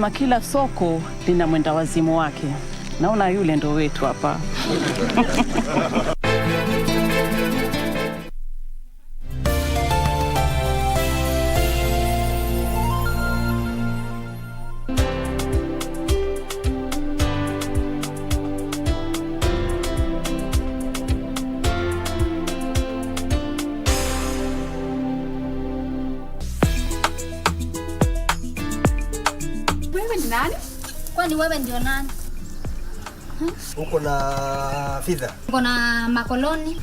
Kila soko lina mwenda wazimu wake. Naona yule ndo wetu hapa. Wewe ni nani? Kwani wewe ndio nani? Uko na fedha? Uko na makoloni?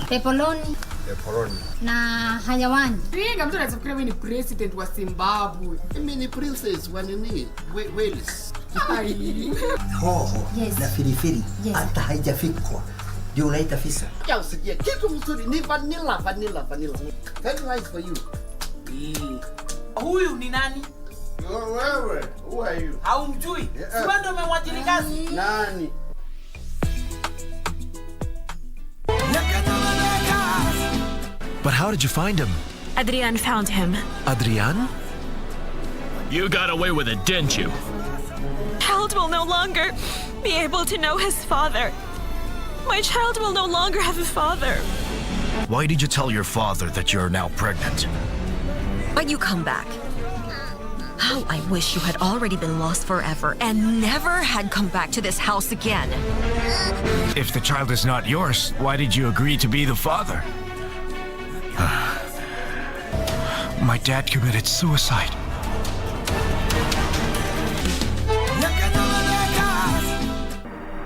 Pepoloni? Na hayawani? Pinga mtu anaweza kufikiri wewe ni president wa Zimbabwe. Mimi ni princess wa nini? Wales. Hoho. Yes. Na filifili. Yes. Hata haijafikwa. Ndio unaita fisa. Ya usikie kitu mzuri ni vanilla. Very nice for you. Huyu ni nani? Wewe, who are you? Haumjui? Si wewe ndio umemwajiri kazi? Nani? But how did you find him? Adrian found him. Adrian? You got away with it, didn't you? Child will no longer be able to know his father. My child will no longer have a father. Why did you tell your father that you're now pregnant? But you come back. How I wish you had already been lost forever and never had come back to this house again. If the child is not yours, why did you agree to be the father? My dad committed suicide.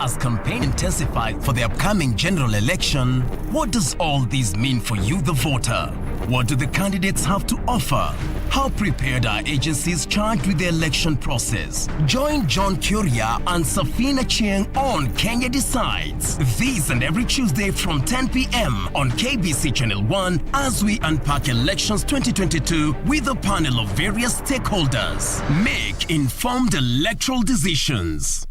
As campaign intensified for the upcoming general election, what does all this mean for you, the voter? What do the candidates have to offer? How prepared are agencies charged with the election process? Join John Kuria and Safina Chieng on Kenya Decides. This and every Tuesday from 10 p.m. on KBC Channel 1 as we unpack elections 2022 with a panel of various stakeholders. Make informed electoral decisions.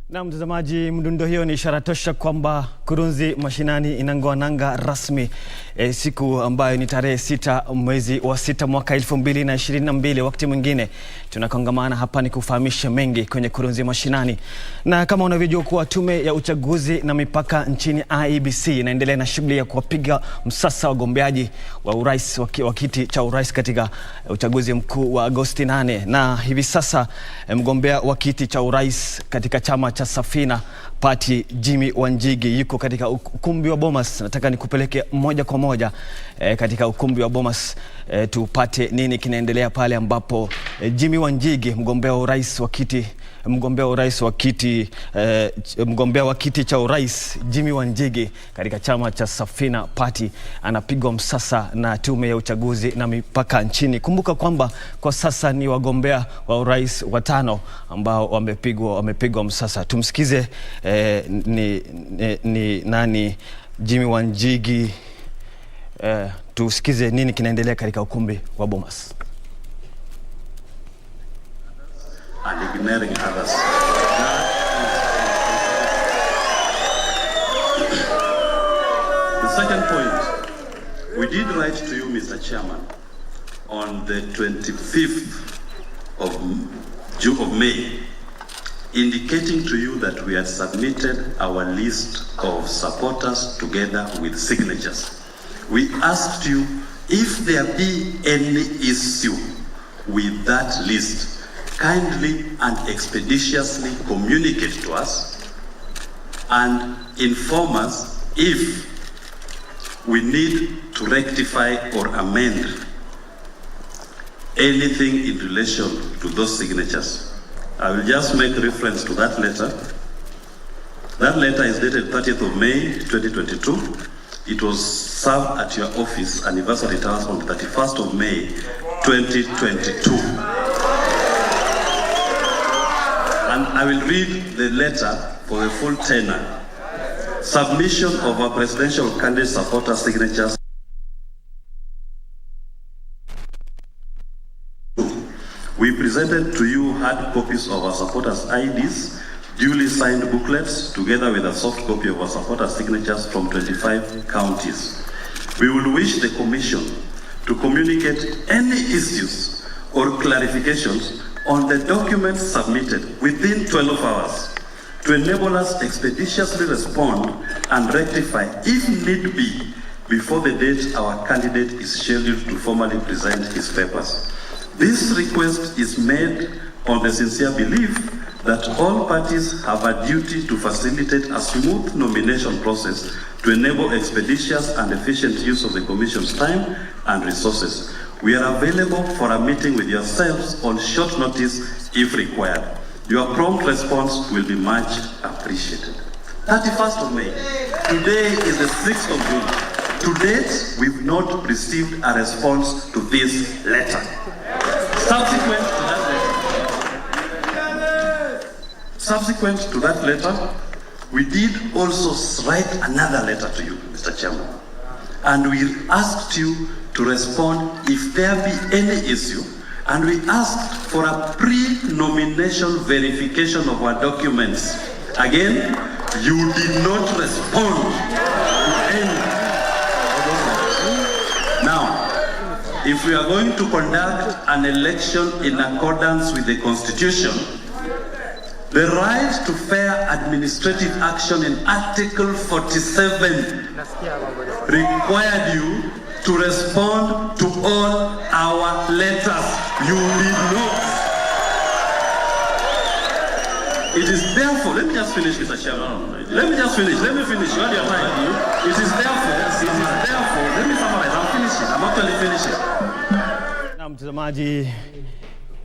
Na mtazamaji, mdundo hiyo ni ishara tosha kwamba Kurunzi Mashinani inangoa nanga rasmi siku ambayo ni tarehe 6 mwezi wa 6 mwaka 2022. Wakati mwingine tunakongamana hapa ni kufahamisha mengi kwenye Kurunzi Mashinani. Na kama unavyojua kuwa tume ya uchaguzi na mipaka nchini IEBC inaendelea na shughuli ya kuwapiga msasa wagombeaji wa urais wa kiti cha urais katika uchaguzi mkuu wa Agosti 8. Na hivi sasa mgombea wa kiti cha urais katika chama cha Safina Party Jimmy Wanjigi yuko katika ukumbi wa Bomas. Nataka nikupeleke moja kwa moja katika ukumbi wa Bomas tupate nini kinaendelea pale ambapo Jimmy Wanjigi mgombea wa kiti cha urais Jimmy Wanjigi katika chama cha Safina Party anapigwa msasa na tume ya uchaguzi na mipaka nchini. Kumbuka kwamba kwa sasa ni wagombea wa urais 5 ambao wamepigwa msasa. Tumsikize ni nani Jimmy Wanjigi, tusikize nini kinaendelea katika ukumbi wa Bomas. And ignoring others. The second point, we did write to you, Mr. Chairman, on the 25th of May, indicating to you that we had submitted our list of supporters together with signatures. We asked you if there be any issue with that list, kindly and expeditiously communicate to us and inform us if we need to rectify or amend anything in relation to those signatures. I will just make reference to that letter. That letter is dated 30th of May 2022. It was served at your office, anniversary towers, on the 31st of May 2022. I will read the letter for the full tenor. Submission of our presidential candidate supporter signatures. We presented to you hard copies of our supporters' IDs, duly signed booklets, together with a soft copy of our supporters' signatures from 25 counties. We will wish the Commission to communicate any issues or clarifications on the documents submitted within 12 hours to enable us expeditiously respond and rectify, if need be, before the date our candidate is scheduled to formally present his papers. This request is made on the sincere belief that all parties have a duty to facilitate a smooth nomination process to enable expeditious and efficient use of the Commission's time and resources. We are available for a meeting with yourselves on short notice if required. Your prompt response will be much appreciated. 31st of May. Today is the 6th of June. To date, we've not received a response to this letter. Subsequent to that letter, we did also write another letter to you, Mr. Chairman, and we asked you to respond if there be any issue, and we asked for a pre-nomination verification of our documents. Again, you did not respond to any of those. Now, if we are going to conduct an election in accordance with the Constitution, the right to fair administrative action in Article 47 required you to respond to all our letters. You did not. It is therefore, let me just finish, Mr. Chairman. Let me finish. You had your time. It is therefore, let me summarize. I'm actually finishing. Na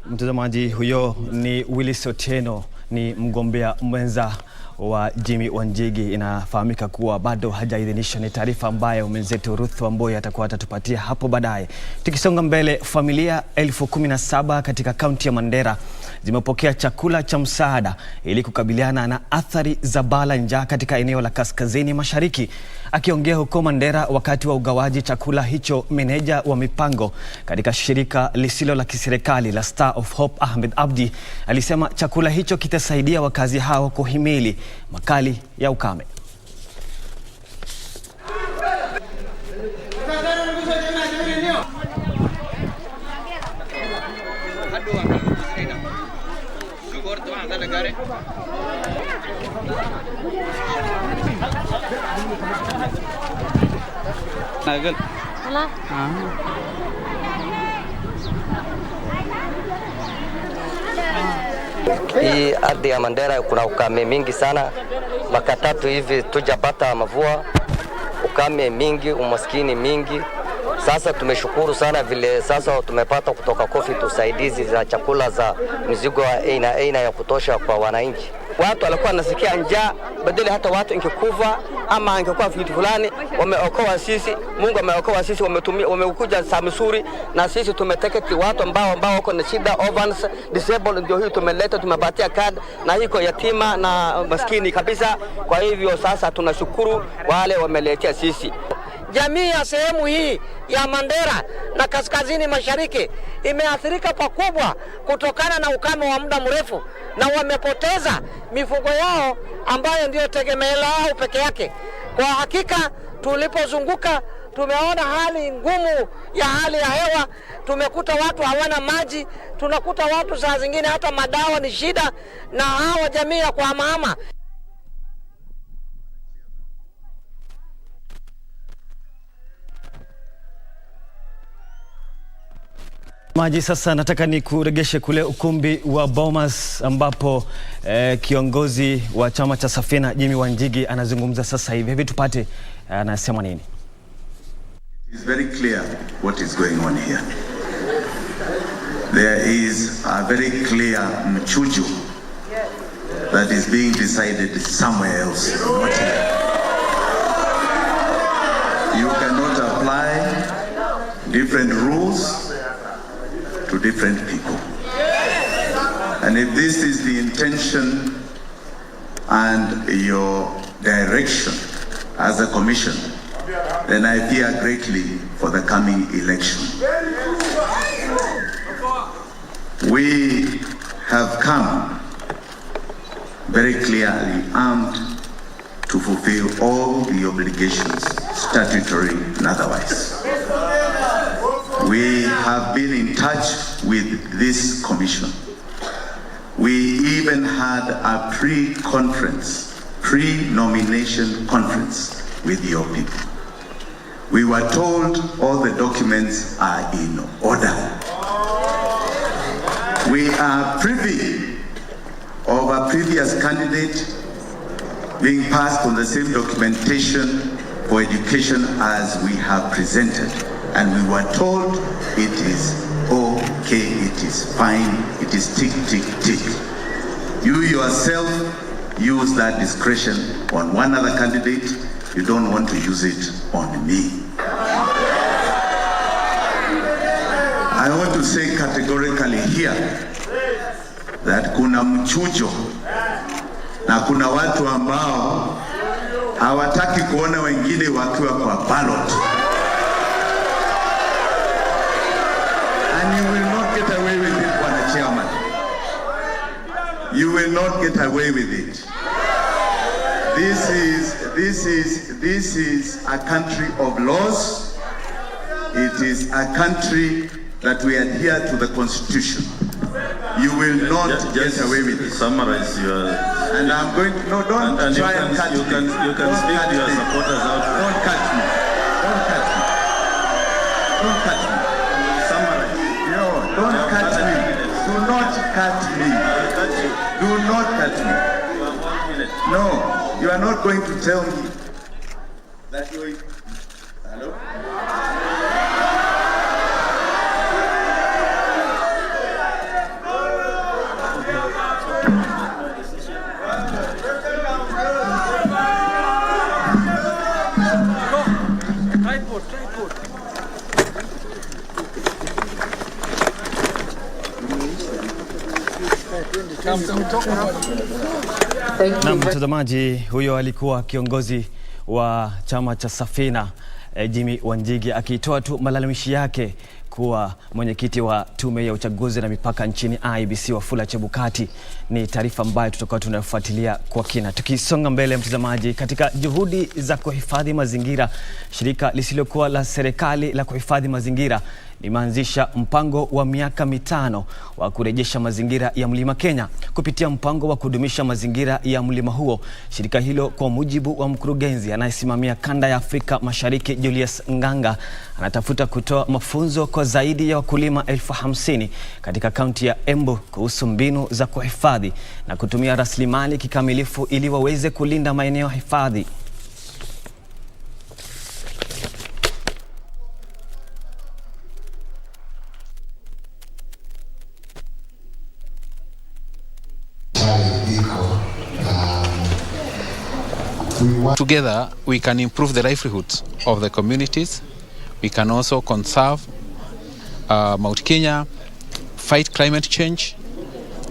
mtazamaji huyo ni Willis Otieno, ni mgombea mwenza wa Jimmy Wanjigi. Inafahamika kuwa bado hajaidhinishwa. Ni taarifa ambayo mwenzetu Ruth Wamboi atakuwa atatupatia hapo baadaye. Tukisonga mbele, familia 17,000 katika kaunti ya Mandera zimepokea chakula cha msaada ili kukabiliana na athari za baa la njaa katika eneo la kaskazini mashariki. Akiongea huko Mandera wakati wa ugawaji chakula hicho, meneja wa mipango katika shirika lisilo la kiserikali la Star of Hope Ahmed Abdi alisema chakula hicho kitasaidia wakazi hao kuhimili makali ya ukame. Hii ardhi ya Mandera kuna ukame mingi sana. Mwaka 3 hivi tujapata mvua, ukame mingi, umaskini mingi. Sasa tumeshukuru sana vile sasa tumepata kutoka Kofi usaidizi za chakula za mizigo aina ya kutosha kwa wananchi. Watu walikuwa nasikia njaa, badala hata watu ingekufa ama ingekuwa vitu fulani, wameokoa sisi. Mungu ameokoa sisi, wamekuja Samsuri na sisi tumeteketi watu ambao wako na shida, orphans, disabled, ndio hii tumeleta, tumepatia card na hiko yatima na maskini kabisa. Kwa hivyo sasa tunashukuru wale wameletea sisi. Jamii ya sehemu hii ya Mandera na kaskazini mashariki imeathirika pakubwa kutokana na ukame wa muda mrefu, na wamepoteza mifugo yao ambayo ndio tegemeo lao peke yake. Kwa hakika tulipozunguka tumeona hali ngumu ya hali ya hewa. Tumekuta watu hawana maji, tunakuta watu saa zingine hata madawa ni shida, na hawa jamii ya kwa mama. Maji, sasa nataka ni kuregeshe kule ukumbi wa Bomas ambapo kiongozi wa chama cha Safina Jimmy Wanjigi anazungumza sasa hivi. Hebu tupate anasema nini. It is very clear what is going on here. There is a very clear mchujo that is being decided somewhere else, not here. You cannot apply different rules to different people. And if this is the intention and your direction as a commission, then I fear greatly for the coming election. We have come very clearly armed to fulfill all the obligations, statutory and otherwise. We have been in touch with this commission. We even had a pre-nomination conference with your people. We were told all the documents are in order. We are privy of a previous candidate being passed on the same documentation for education as we have presented. And we were told it is okay, it is fine, it is tick, tick, tick. You yourself use that discretion on one other candidate. You don't want to use it on me. I want to say categorically here that kuna mchujo na kuna watu ambao hawataki kuona wengine wakiwa kwa ballot. And you will not get away with it, Bwana Chairman. You will not get away with it. This is a country of laws. It is a country that we adhere to the Constitution. You will not get away with it. Summarize your... And I'm going to... No, don't try and cut me. You can speak to your supporters out. Don't cut me. Don't cut me. Don't cut me. Summarize. No, don't cut me. Do not cut me. Do not cut me. No, you are not going to tell me that you... Hello? Na mtazamaji, huyo alikuwa kiongozi wa chama cha Safina Jimmy Wanjigi akitoa tu malalamishi yake kuwa mwenyekiti wa tume ya uchaguzi na mipaka nchini IBC Wafula Chebukati. Ni taarifa ambayo tutakuwa tunafuatilia kwa kina. Tukisonga mbele mtazamaji, katika juhudi za kuhifadhi mazingira, shirika lisilokuwa la serikali la kuhifadhi mazingira limeanzisha mpango wa miaka 5 wa kurejesha mazingira ya Mlima Kenya. Kupitia mpango wa kudumisha mazingira ya mlima huo, shirika hilo kwa mujibu wa mkurugenzi anayesimamia kanda ya Afrika Mashariki Julius Nganga, anatafuta kutoa mafunzo kwa zaidi ya wakulima 50,000 katika kaunti ya Embu kuhusu mbinu za kuhifadhi na kutumia rasilimali kikamilifu ili waweze kulinda maeneo hifadhi. Together, we can improve the livelihoods of the communities. We can also conserve Mount Kenya, fight climate change,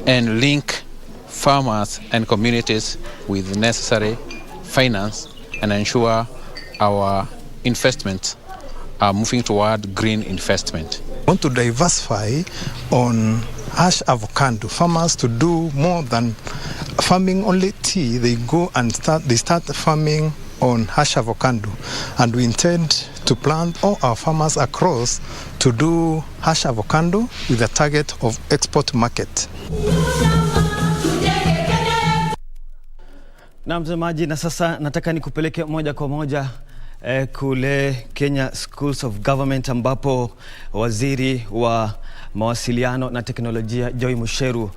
and link farmers and communities with necessary finance and ensure our investments are moving toward green investment. We want to diversify on ash avocado farmers to do more than farming only tea. They go and start farming on ash avocado, and we intend to plant all our farmers across to do ash avocado with a target of export market. Na mtazamaji, na sasa nataka nikupeleke moja kwa moja kule Kenya Schools of Government, ambapo waziri wa mawasiliano na teknolojia Joy Musheru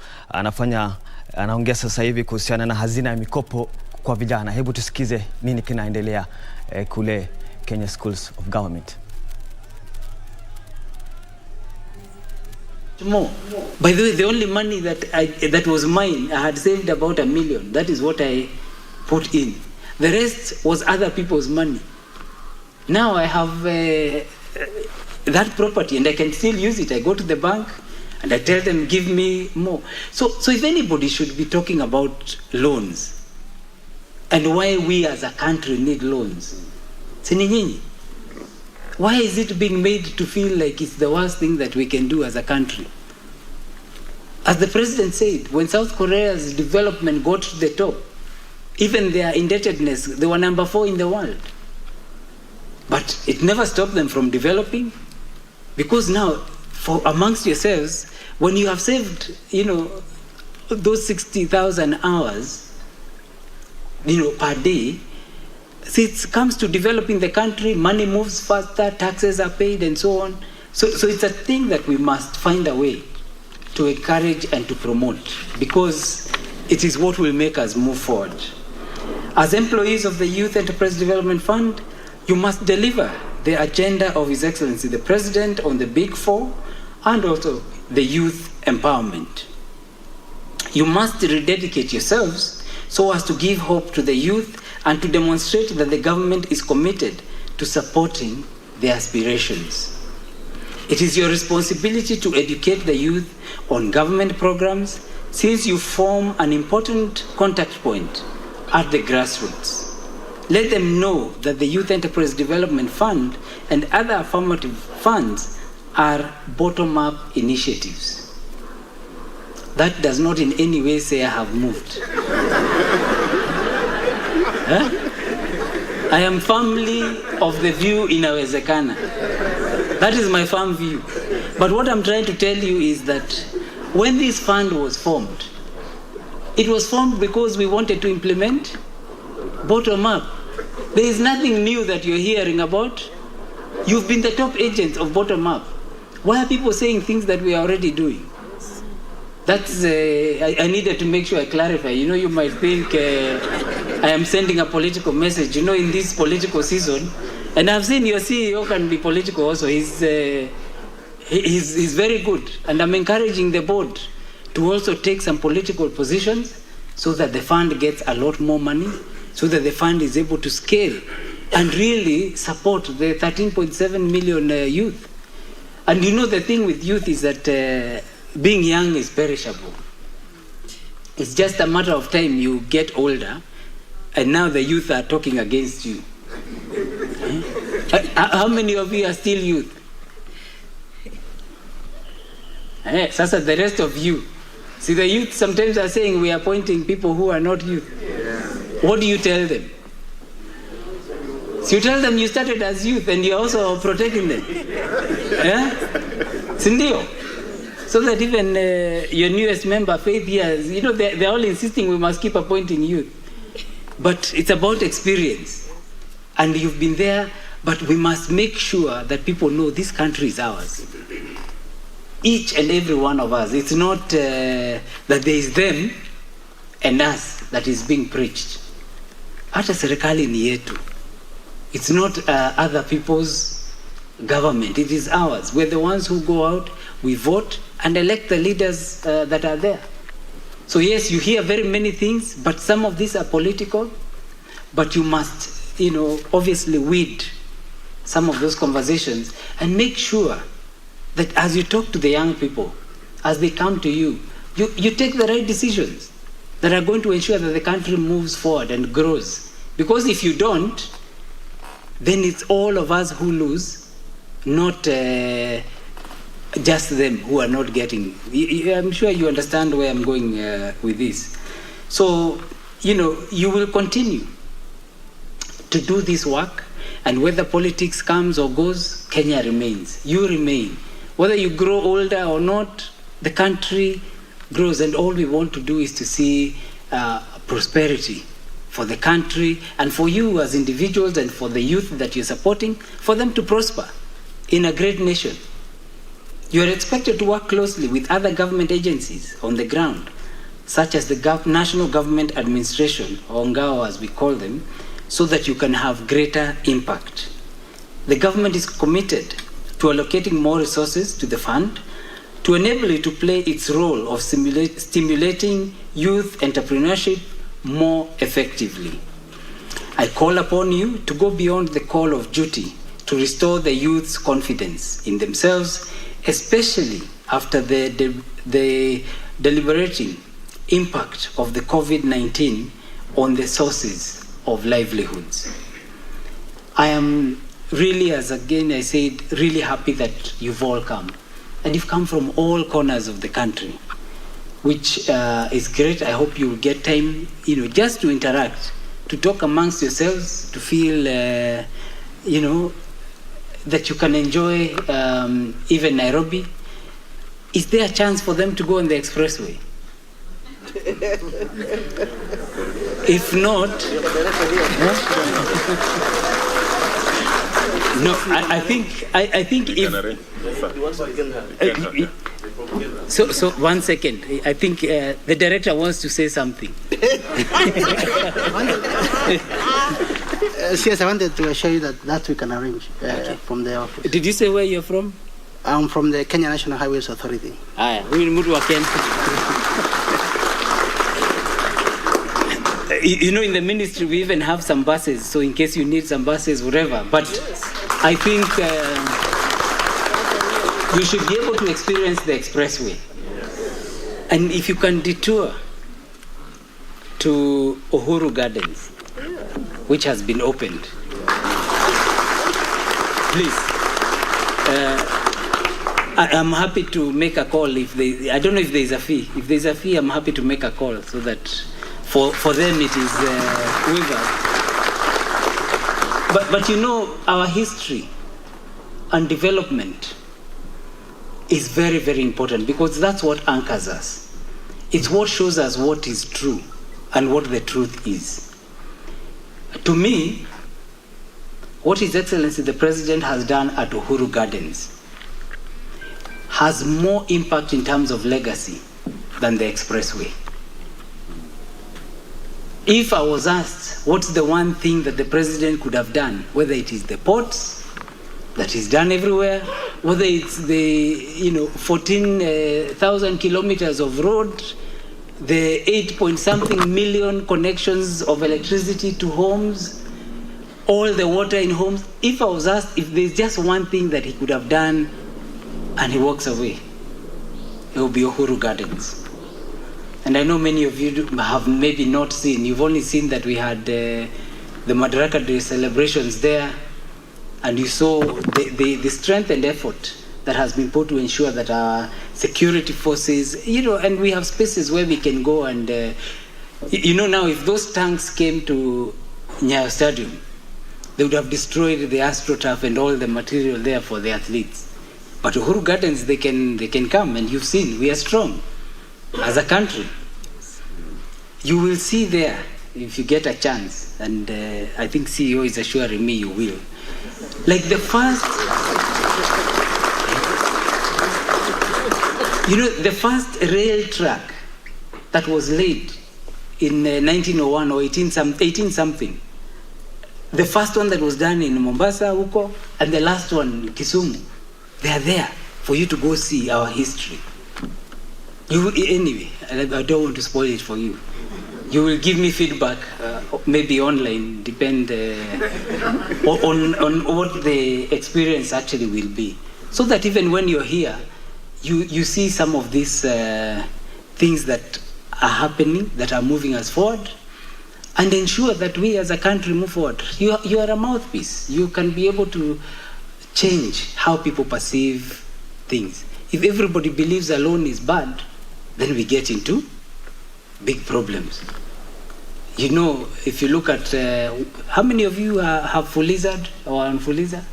anaongea sasa hivi kuhusiana na hazina ya mikopo kwa vijana. Hebu tusikize nini kinaendelea kule Kenya Schools of Government. More. By the way, the only money that was mine, I had saved about $1 million. That is what I put in. The rest was other people's money. Now I have that property and I can still use it. I go to the bank, And I tell them, give me more. So if anybody should be talking about loans and why we as a country need loans, sini nyinyi. Why is it being made to feel like it's the worst thing that we can do as a country? As the president said, when South Korea's development got to the top, even their indebtedness, they were number 4 in the world. But it never stopped them from developing, because now, for amongst yourselves, when you have saved, those 60,000 hours, per day, see, it comes to developing the country, money moves faster, taxes are paid, and so on. So it's a thing that we must find a way to encourage and to promote, because it is what will make us move forward. As employees of the Youth Enterprise Development Fund, you must deliver the agenda of His Excellency the President on the Big Four and also the youth empowerment. You must rededicate yourselves so as to give hope to the youth and to demonstrate that the government is committed to supporting their aspirations. It is your responsibility to educate the youth on government programs, since you form an important contact point at the grassroots. Let them know that the Youth Enterprise Development Fund and other affirmative funds are bottom-up initiatives. That does not in any way say I have moved. I am firmly of the view inawezekana. That is my firm view. But what I'm trying to tell you is that when this fund was formed, it was formed because we wanted to implement bottom-up. There is nothing new that you're hearing about. You've been the top agents of bottom-up. Why are people saying things that we are already doing? That's, I needed to make sure I clarify. You might think I am sending a political message, in this political season. And I've seen your CEO can be political also. He's very good. And I'm encouraging the board to also take some political positions so that the fund gets a lot more money, so that the fund is able to scale and really support the 13.7 million youth. And the thing with youth is that being young is perishable. It's just a matter of time you get older, and now the youth are talking against you. How many of you are still youth? Sasa the rest of you. See, the youth sometimes are saying we are appointing people who are not youth. What do you tell them? So you tell them you started as youth and you're also protecting them. Sindio? So that even your newest member, Faith, years, they're all insisting we must keep appointing youth. But it's about experience. And you've been there, but we must make sure that people know this country is ours. Each and every one of us. It's not that there is them and us that is being preached. Hata serikali ni yetu. It's not other people's government. It is ours. We're the ones who go out, we vote, and elect the leaders that are there. So yes, you hear very many things, but some of these are political. But you must, obviously weed some of those conversations and make sure that as you talk to the young people, as they come to you, you take the right decisions that are going to ensure that the country moves forward and grows. Because if you don't, then it's all of us who lose, not just them who are not getting. I'm sure you understand where I'm going with this. So, you will continue to do this work, and whether politics comes or goes, Kenya remains. You remain. Whether you grow older or not, the country grows, and all we want to do is to see prosperity for the country and for you as individuals and for the youth that you're supporting, for them to prosper in a great nation. You are expected to work closely with other government agencies on the ground, such as the National Government Administration, or NGAO as we call them, so that you can have greater impact. The government is committed to allocating more resources to the fund to enable it to play its role of stimulating youth entrepreneurship more effectively. I call upon you to go beyond the call of duty to restore the youth's confidence in themselves, especially after the deliberating impact of the COVID-19 on the sources of livelihoods. I am really, as again I said, really happy that you've all come. And you've come from all corners of the country, which is great. I hope you'll get time, just to interact, to talk amongst yourselves, to feel, that you can enjoy even Nairobi. Is there a chance for them to go on the expressway? If not, no, I think if so 1 second. I think the director wants to say something. Yes, I wanted to assure you that we can arrange from the office. Did you say where you're from? I'm from the Kenya National Highways Authority. We will move again. In the ministry we even have some buses, so in case you need some buses, whatever. But I think you should be able to experience the expressway. And if you can detour to Uhuru Gardens, which has been opened, please. I'm happy to make a call I don't know if there's a fee. If there's a fee, I'm happy to make a call so that for them it is waived. But our history and development is very, very important, because that's what anchors us. It's what shows us what is true and what the truth is. To me, what His Excellency the President has done at Uhuru Gardens has more impact in terms of legacy than the expressway. If I was asked what's the one thing that the President could have done, whether it is the ports that is done everywhere, whether it's the 14,000 kilometers of road, the 8-point-something million connections of electricity to homes, all the water in homes. If I was asked if there's just one thing that he could have done and he walks away, it will be Uhuru Gardens. And I know many of you have maybe not seen. You've only seen that we had the Madaraka Day celebrations there, and you saw the strength and effort that has been put to ensure that our security forces, and we have spaces where we can go and, now if those tanks came to Nyayo Stadium, they would have destroyed the AstroTurf and all the material there for the athletes. But Uhuru Gardens, they can come, and you've seen we are strong as a country. You will see there if you get a chance, and I think CEO is assuring me you will. Like the first rail track that was laid in 1901 or 18 something. The first one that was done in Mombasa, Huko, and the last one, Kisumu. They are there for you to go see our history. Anyway, I don't want to spoil it for you. You will give me feedback, maybe online, depend on what the experience actually will be. So that even when you're here, you see some of these things that are happening, that are moving us forward, and ensure that we as a country move forward. You are a mouthpiece. You can be able to change how people perceive things. If everybody believes alone is bad, then we get into big problems. If you look at how many of you have Fuliza or on Fuliza?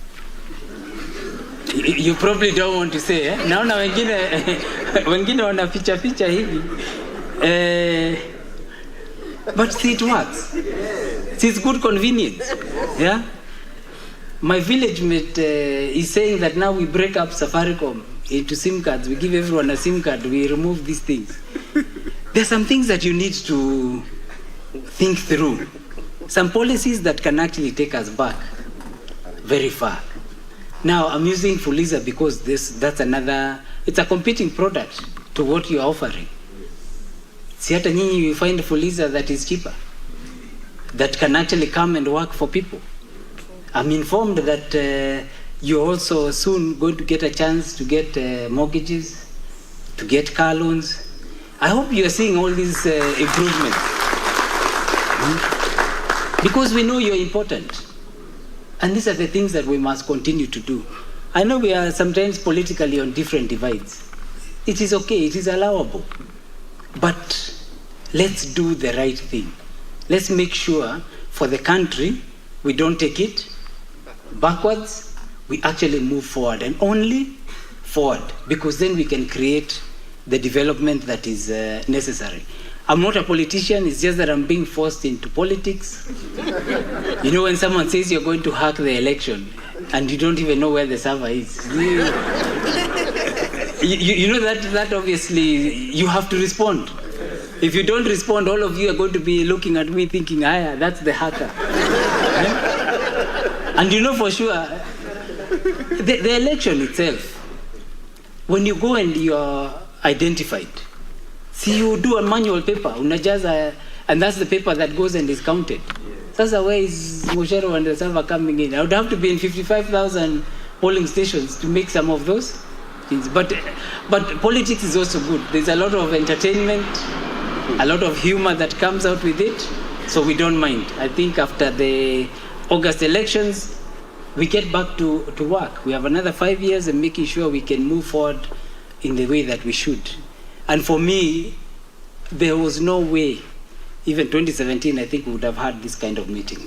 You probably don't want to say, eh? Naona wengine wana ficha hivi. But see, it works. It's good convenience. Yeah? My village mate is saying that now we break up Safaricom into SIM cards. We give everyone a SIM card. We remove these things. There's some things that you need to think through. Some policies that can actually take us back very far. Now, I'm using Fuliza because that's another, it's a competing product to what you're offering. Si hata nyinyi you find Fuliza that is cheaper, that can actually come and work for people. I'm informed that you're also soon going to get a chance to get mortgages to get car loans. I hope you are seeing all these improvements. Because we know you're important. And these are the things that we must continue to do. I know we are sometimes politically on different divides. It is okay, it is allowable. But let's do the right thing. Let's make sure for the country, we don't take it backwards, we actually move forward, and only forward, because then we can create the development that is necessary. I'm not a politician, it's just that I'm being forced into politics. You know, when someone says you're going to hack the election and you don't even know where the server is. You know that obviously you have to respond. If you don't respond, all of you are going to be looking at me thinking, that's the hacker. And you know for sure, the election itself, when you go and you are identified, see, you do a manual paper, unajaza, and that's the paper that goes and is counted. Sasa where is Moshero and the server coming in? I would have to be in 55,000 polling stations to make some of those things. But politics is also good. There's a lot of entertainment, a lot of humor that comes out with it, so we don't mind. I think after the August elections, we get back to work. We have another 5 years and making sure we can move forward in the way that we should. And for me, there was no way, even 2017, I think we would have had this kind of meeting.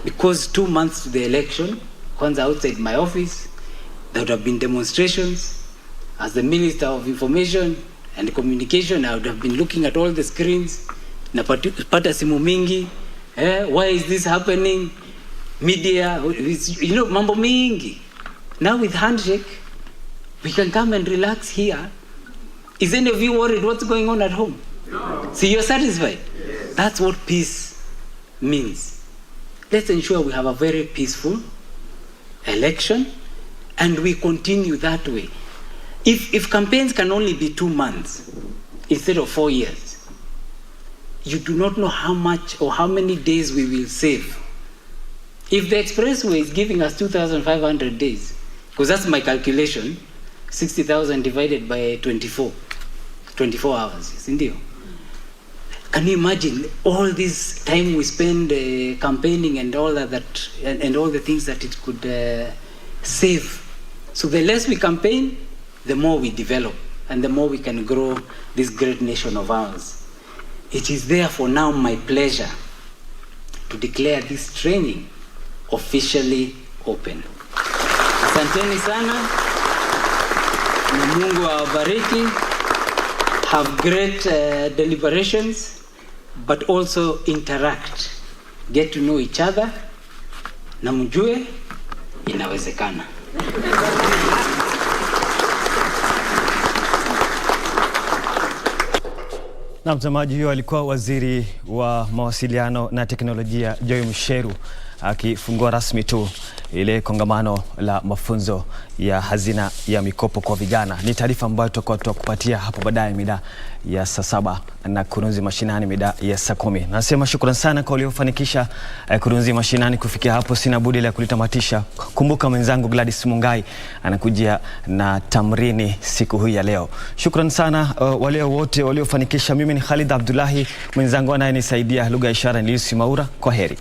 Because 2 months to the election, once outside my office, there would have been demonstrations. As the Minister of Information and Communication, I would have been looking at all the screens. Napata simu mingi. Why is this happening? Media, you know, mambo mingi. Now with handshake, we can come and relax here. Is any of you worried what's going on at home? No. So you're satisfied? Yes. That's what peace means. Let's ensure we have a very peaceful election and we continue that way. If campaigns can only be 2 months instead of 4 years, you do not know how much or how many days we will save. If the expressway is giving us 2,500 days, because that's my calculation, 60,000 divided by 24 hours, isn't it? Can you imagine all this time we spend campaigning and all that and all the things that it could save? So the less we campaign, the more we develop and the more we can grow this great nation of ours. It is therefore now my pleasure to declare this training officially open. Asanteni sana. Na Mungu awabariki. Have great deliberations, but also interact. Get to know each other. Na mjue inawezekana. Na mtazamaji, huyo alikuwa waziri wa mawasiliano na teknolojia Joy Musheru akifungua rasmi tu ile kongamano la mafunzo ya hazina ya mikopo kwa vijana. Ni taarifa ambayo tutakupatia hapo baadaye mida ya saa 7 na Kurunzi Mashinani mida ya saa 10. Nasema shukrani sana kwa waliofanikisha Kurunzi Mashinani kufikia hapo. Sina budi la kulitamatisha. Kumbuka mwenzangu Gladys Mungai anakujia na tamrini siku hii ya leo. Shukrani sana wale wote waliofanikisha. Mimi ni Khalid Abdullahi, mwenzangu anayenisaidia lugha ya ishara ni Lucy Maura. Kwaheri.